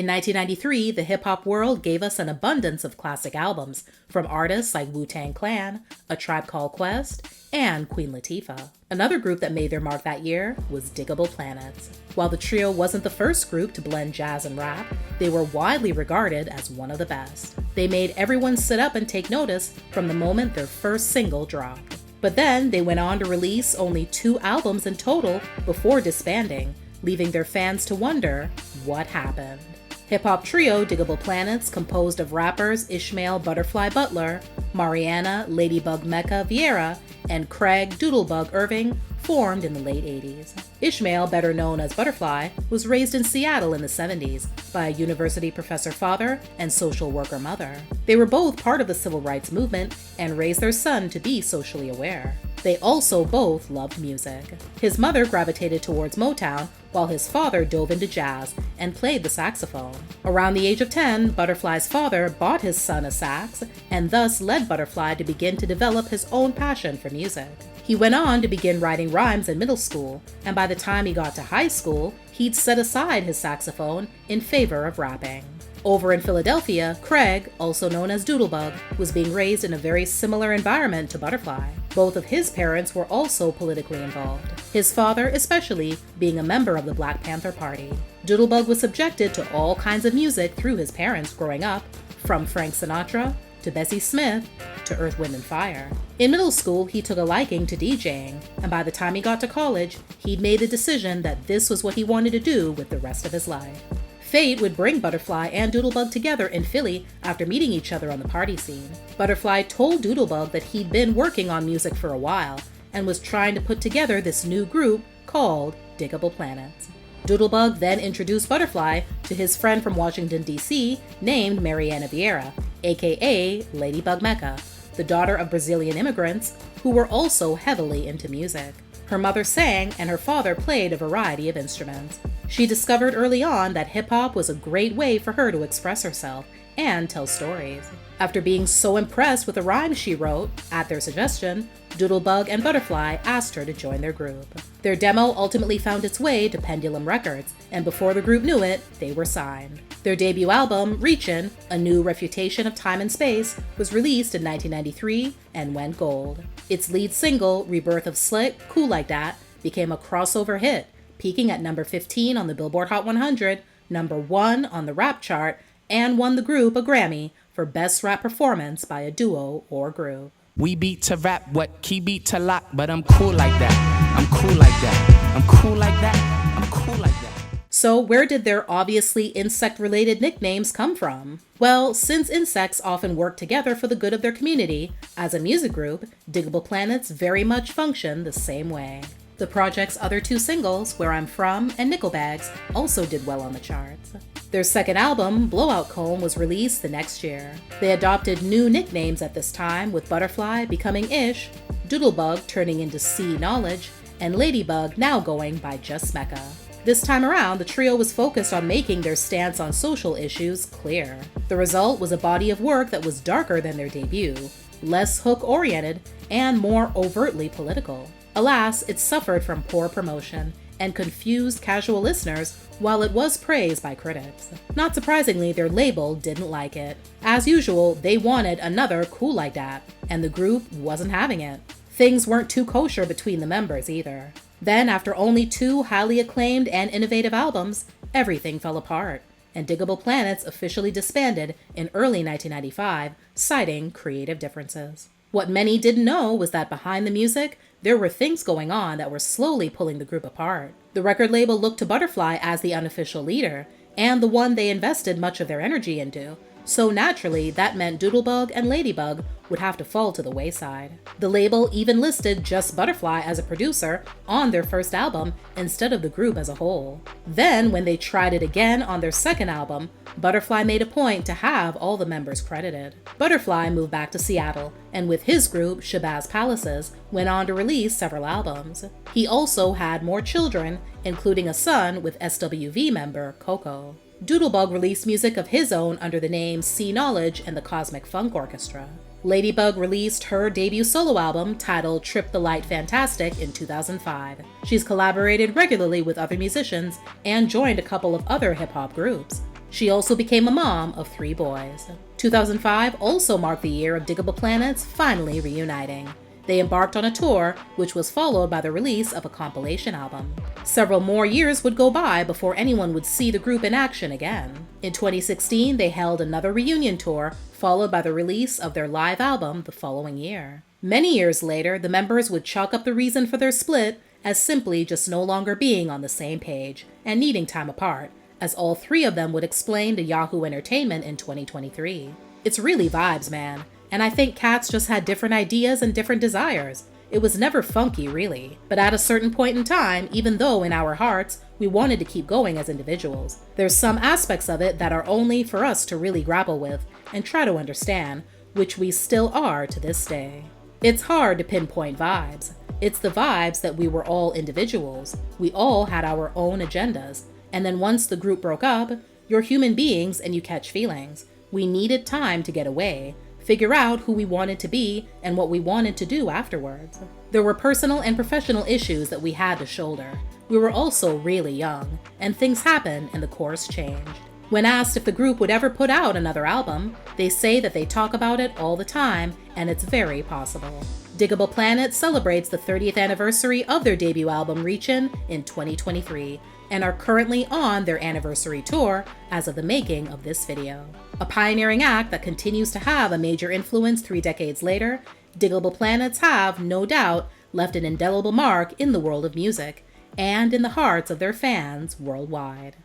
1993, the hip-hop world gave us an abundance of classic albums from artists like Wu Tang Clan, A Tribe Called Quest, and Queen Latifah. Another group that made their mark that year was Digable Planets. While the trio wasn't the first group to blend jazz and rap, they were widely regarded as one of the best. They made everyone sit up and take notice from the moment their first single dropped. But then they went on to release only 2 albums in total before disbanding, leaving their fans to wonder what happened. Hip-hop trio Digable Planets, composed of rappers Ishmael Butterfly Butler, Mariana Ladybug Mecca Vieira, and Craig Doodlebug Irving, formed in the late 80s. Ishmael, better known as Butterfly, was raised in Seattle in the 70s by a university professor father and social worker mother. They were both part of the civil rights movement and raised their son to be socially aware. They also both loved music. His mother gravitated towards Motown, while his father dove into jazz and played the saxophone. Around the age of 10, Butterfly's father bought his son a sax, and thus led Butterfly to begin to develop his own passion for music. He went on to begin writing rhymes in middle school, and by the time he got to high school, he'd set aside his saxophone in favor of rapping. Over in Philadelphia, Craig, also known as Doodlebug, was being raised in a very similar environment to Butterfly. Both of his parents were also politically involved, his father especially being a member of the Black Panther Party. Doodlebug was subjected to all kinds of music through his parents growing up, from Frank Sinatra to Bessie Smith to Earth, Wind & Fire. In middle school, he took a liking to DJing, and by the time he got to college, he'd made the decision that this was what he wanted to do with the rest of his life. Fate would bring Butterfly and Doodlebug together in Philly after meeting each other on the party scene. Butterfly told Doodlebug that he'd been working on music for a while and was trying to put together this new group called Digable Planets. Doodlebug then introduced Butterfly to his friend from Washington, D.C. named Mariana Vieira, aka Ladybug Mecca, the daughter of Brazilian immigrants who were also heavily into music. Her mother sang and her father played a variety of instruments. She discovered early on that hip-hop was a great way for her to express herself and tell stories. After being so impressed with the rhymes she wrote, at their suggestion, Doodlebug and Butterfly asked her to join their group. Their demo ultimately found its way to Pendulum Records, and before the group knew it, they were signed. Their debut album, Reachin', A New Refutation of Time and Space, was released in 1993 and went gold. Its lead single, Rebirth of Slick, Cool Like That, became a crossover hit, peaking at number 15 on the Billboard Hot 100, number 1 on the rap chart, and won the group a Grammy for Best Rap Performance by a Duo or Group. We beat to rap, what key beat to lock, but I'm cool like that. I'm cool like that. I'm cool like that. I'm cool like that. So where did their obviously insect-related nicknames come from? Well, since insects often work together for the good of their community, as a music group, Digable Planets very much function the same way. The project's other 2 singles, Where I'm From and Nickel Bags, also did well on the charts. Their second album, Blowout Comb, was released the next year. They adopted new nicknames at this time, with Butterfly becoming Ish, Doodlebug turning into C Knowledge, and Ladybug now going by just Mecca. This time around, the trio was focused on making their stance on social issues clear. The result was a body of work that was darker than their debut, less hook-oriented, and more overtly political. Alas, it suffered from poor promotion and confused casual listeners while it was praised by critics. Not surprisingly, their label didn't like it. As usual, they wanted another Cool Like That, and the group wasn't having it. Things weren't too kosher between the members either. Then, after only 2 highly acclaimed and innovative albums, everything fell apart, and Digable Planets officially disbanded in early 1995, citing creative differences. What many didn't know was that behind the music, there were things going on that were slowly pulling the group apart. The record label looked to Butterfly as the unofficial leader, and the one they invested much of their energy into, so naturally that meant Doodlebug and Ladybug would have to fall to the wayside. The label even listed just Butterfly as a producer on their first album instead of the group as a whole. Then, when they tried it again on their second album, Butterfly made a point to have all the members credited. Butterfly moved back to Seattle, and with his group, Shabazz Palaces, went on to release several albums. He also had more children, including a son with SWV member Coco. Doodlebug released music of his own under the name C Knowledge and the Cosmic Funk Orchestra. Ladybug released her debut solo album titled Trip the Light Fantastic in 2005. She's collaborated regularly with other musicians and joined a couple of other hip-hop groups. She also became a mom of 3 boys. 2005 also marked the year of Digable Planets finally reuniting. They embarked on a tour, which was followed by the release of a compilation album. Several more years would go by before anyone would see the group in action again. In 2016, they held another reunion tour, followed by the release of their live album the following year. Many years later, the members would chalk up the reason for their split as simply just no longer being on the same page and needing time apart, as all 3 of them would explain to Yahoo Entertainment in 2023. It's really vibes, man. And I think cats just had different ideas and different desires. It was never funky, really. But at a certain point in time, even though in our hearts, we wanted to keep going as individuals, there's some aspects of it that are only for us to really grapple with and try to understand, which we still are to this day. It's hard to pinpoint vibes. It's the vibes that we were all individuals. We all had our own agendas. And then once the group broke up, you're human beings and you catch feelings. We needed time to get away, figure out who we wanted to be and what we wanted to do afterwards. There were personal and professional issues that we had to shoulder. We were also really young, and things happened and the course changed. When asked if the group would ever put out another album, they say that they talk about it all the time, and it's very possible. Digable Planets celebrates the 30th anniversary of their debut album Reachin' in 2023, and are currently on their anniversary tour as of the making of this video. A pioneering act that continues to have a major influence 3 decades later, Digable Planets have, no doubt, left an indelible mark in the world of music, and in the hearts of their fans worldwide.